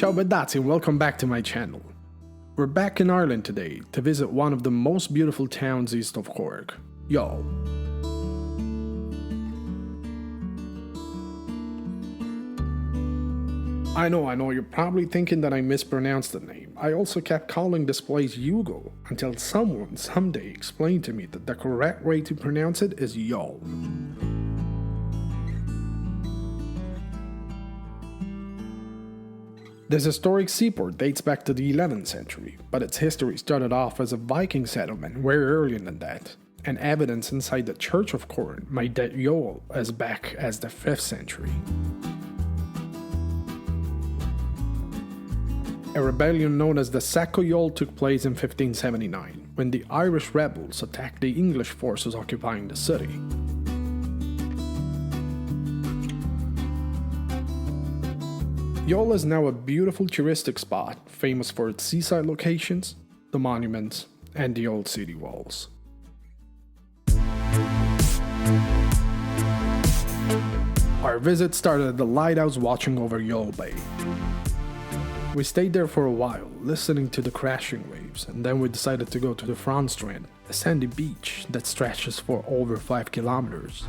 Ciao Bedazzi and welcome back to my channel. We're back in Ireland today to visit one of the most beautiful towns east of Cork, Youghal. I know, you're probably thinking that I mispronounced the name. I also kept calling this place Youghal until someone someday explained to me that the correct way to pronounce it is Youghal. This historic seaport dates back to the 11th century, but its history started off as a Viking settlement way earlier than that, and evidence inside the Church of Cork might date Youghal as back as the 5th century. A rebellion known as the Sack o' Youghal took place in 1579, when the Irish rebels attacked the English forces occupying the city. Youghal is now a beautiful touristic spot, famous for its seaside locations, the monuments, and the old city walls. Our visit started at the lighthouse watching over Youghal Bay. We stayed there for a while, listening to the crashing waves, and then we decided to go to the front strand, a sandy beach that stretches for over 5 kilometers.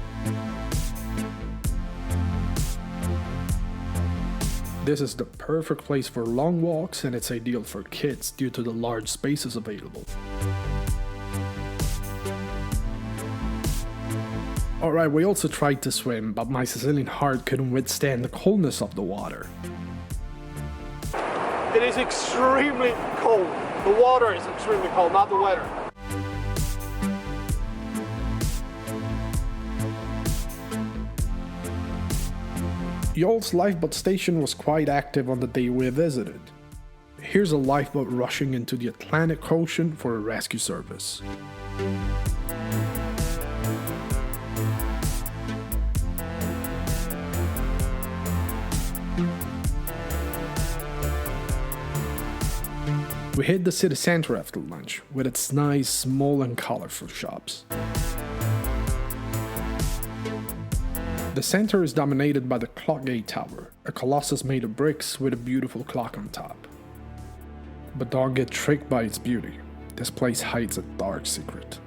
This is the perfect place for long walks, and it's ideal for kids due to the large spaces available. Alright, we also tried to swim, but my Sicilian heart couldn't withstand the coldness of the water. It is extremely cold. The water is extremely cold, not the weather. Youghals lifeboat station was quite active on the day we visited. Here's a lifeboat rushing into the Atlantic Ocean for a rescue service. We hit the city center after lunch, with its nice, small and colorful shops. The center is dominated by the Clockgate Tower, a colossus made of bricks with a beautiful clock on top. But don't get tricked by its beauty. This place hides a dark secret.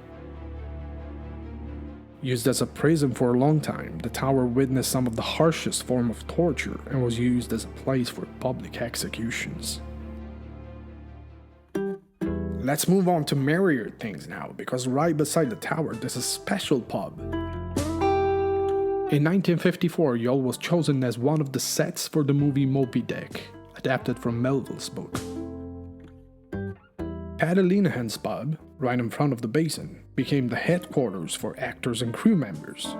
Used as a prison for a long time, the tower witnessed some of the harshest form of torture and was used as a place for public executions. Let's move on to merrier things now, because right beside the tower there's a special pub. In 1954, Youghal was chosen as one of the sets for the movie Moby Dick, adapted from Melville's book. Paddy Lenahan's pub, right in front of the basin, became the headquarters for actors and crew members.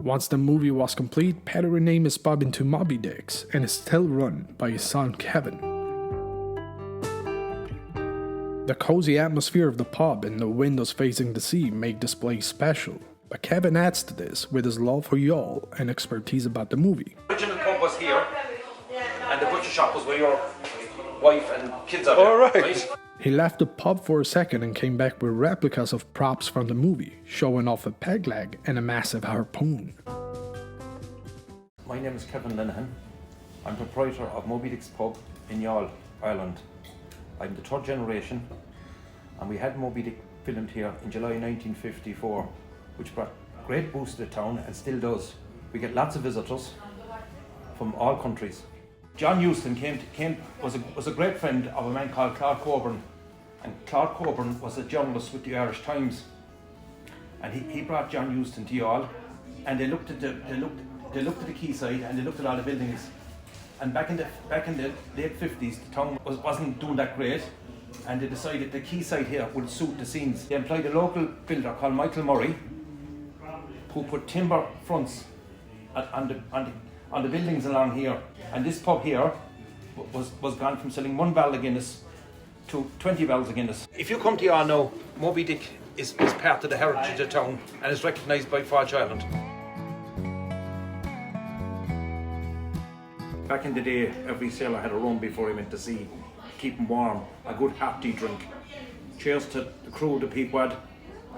Once the movie was complete, Paddy renamed his pub into Moby Dick's and is still run by his son Kevin. The cozy atmosphere of the pub and the windows facing the sea make this place special. But Kevin adds to this with his love for Youghal and expertise about the movie. The original pub was here, and the butcher shop was where your wife and kids are. All right. Right? He left the pub for a second and came back with replicas of props from the movie, showing off a peg leg and a massive harpoon. My name is Kevin Lenahan. I'm proprietor of Moby Dick's Pub in Youghal, Ireland. I'm the third generation, and we had Moby Dick filmed here in July 1954. Which brought a great boost to the town and still does. We get lots of visitors from all countries. John Huston was a great friend of a man called Clark Coburn, and Clark Coburn was a journalist with the Irish Times, and he brought John Huston to Youghal, and they looked at the quayside and they looked at all the buildings, and back in the late 50s the town wasn't doing that great, and they decided the quayside here would suit the scenes. They employed a local builder called Michael Murray, who put timber fronts on the buildings along here, and this pub here was gone from selling 1 barrel of Guinness to 20 barrels of Guinness. If you come to Youghal now, Moby Dick is part of the heritage of the town and is recognised by Falch Island. Back in the day, every sailor had a rum before he went to sea, keep him warm, a good hearty drink. Cheers to the crew, the pequod,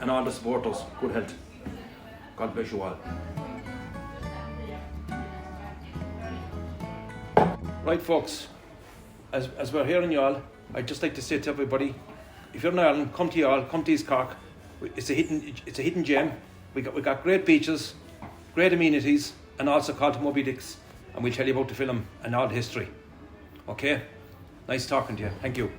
and all the supporters. Good health. God bless you all. Right, folks, as we're here in Youghal, I'd just like to say to everybody, if you're in Ireland, come to Youghal, come to East Cork. It's a hidden gem. We got great beaches, great amenities, and also call to Moby Dick's, and we'll tell you about the film and all the history. Okay? Nice talking to you. Thank you.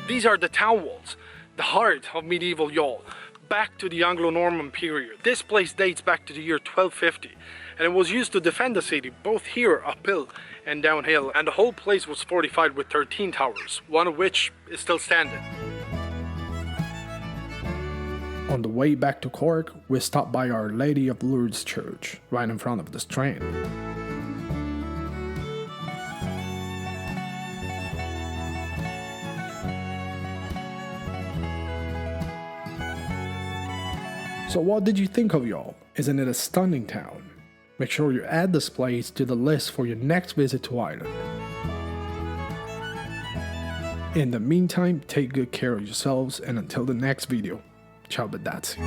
These are the town walls, the heart of medieval Youghal, back to the Anglo-Norman period. This place dates back to the year 1250, and it was used to defend the city, both here uphill and downhill, and the whole place was fortified with 13 towers, one of which is still standing. On the way back to Cork, we stopped by Our Lady of Lourdes Church, right in front of the Strand. So what did you think of Youghal? Isn't it a stunning town? Make sure you add this place to the list for your next visit to Ireland. In the meantime, take good care of yourselves, and until the next video, ciao bedazzi.